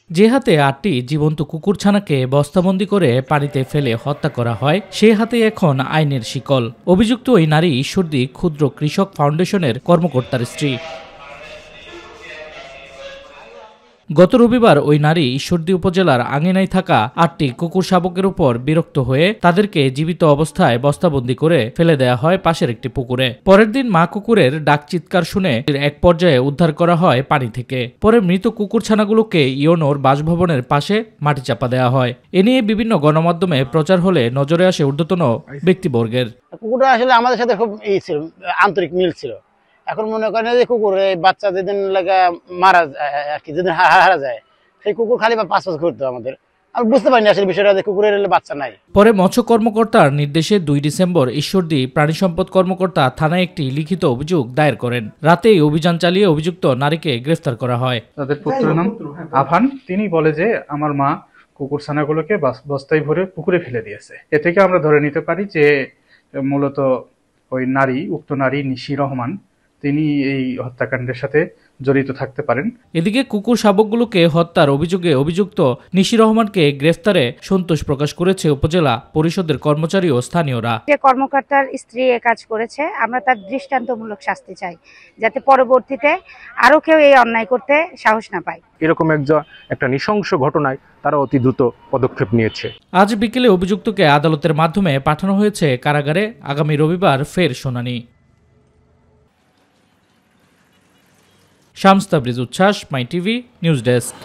যে হাতে ৮টি জীবন্ত কুকুরছানাকে বস্তাবন্দি করে পানিতে ফেলে হত্যা করা হয়, সে হাতে এখন আইনের শিকল। অভিযুক্ত ওই নারী ঈশ্বরদী ক্ষুদ্র কৃষক ফাউন্ডেশনের কর্মকর্তার স্ত্রী। গত রবিবার ওই নারী ঈশ্বরদী উপজেলার আঙিনায় থাকা ৮টি কুকুর শাবকের উপর বিরক্ত হয়ে তাদেরকে জীবিত অবস্থায় বস্তাবন্দি করে ফেলে দেওয়া হয় পাশের একটি পুকুরে। পরের দিন মা কুকুরের ডাক চিৎকার শুনে এক পর্যায়ে উদ্ধার করা হয় পানি থেকে। পরে মৃত কুকুরছানাগুলোকে ইওনোর বাসভবনের পাশে মাটি চাপা দেওয়া হয়। এ নিয়ে বিভিন্ন গণমাধ্যমে প্রচার হলে নজরে আসে ঊর্ধ্বতন ব্যক্তিবর্গের। কুকুরটা আসলে আমাদের সাথে খুব ছিল, আন্তরিক মিল ছিল। এখন মনে করেন যে কুকুর এই বাচ্চা যেদিন লাগা মারা আর কি, যেদিন হারা যায়, সেই কুকুর খালি বা পাঁচ ঘুরতো আমাদের। আমি বুঝতে পারিনি আসলে বিষয়টা যে কুকুরের বাচ্চা নাই। পরে মৎস্য কর্মকর্তার নির্দেশে ২ ডিসেম্বর ঈশ্বরদী প্রাণী সম্পদ কর্মকর্তা থানায় একটি লিখিত অভিযোগ দায়ের করেন। রাতেই অভিযান চালিয়ে অভিযুক্ত নারীকে গ্রেফতার করা হয়। তাদের পুত্রের নাম আফান। তিনি বলে যে আমার মা কুকুর ছানাগুলোকে বস্তায় ভরে পুকুরে ফেলে দিয়েছে। এ থেকে আমরা ধরে নিতে পারি যে মূলত ওই নারী, উক্ত নারী নিশি রহমান, তিনি এই হত্যাকাণ্ডের সাথে জড়িত থাকতে পারেন। এদিকে কুকুর শাবকগুলোকে হত্যার অভিযোগে অভিযুক্ত নিশি রহমানকে গ্রেফতারে সন্তোষ প্রকাশ করেছে উপজেলা পরিষদের কর্মচারী ও স্থানীয়রা। যে কর্মকর্তার স্ত্রী এ কাজ করেছে, আমরা তার দৃষ্টান্তমূলক শাস্তি চাই, যাতে পরবর্তীতে আরো কেউ এই অন্যায় করতে সাহস না পায়। এরকম একটা নৃশংস ঘটনায় তারা অতি দ্রুত পদক্ষেপ নিয়েছে। আজ বিকেলে অভিযুক্তকে আদালতের মাধ্যমে পাঠানো হয়েছে কারাগারে। আগামী রবিবার ফের শুনানি। শামস তাবরিজ উচ্ছ্বাস, মাই টিভি নিউজ ডেস্ক।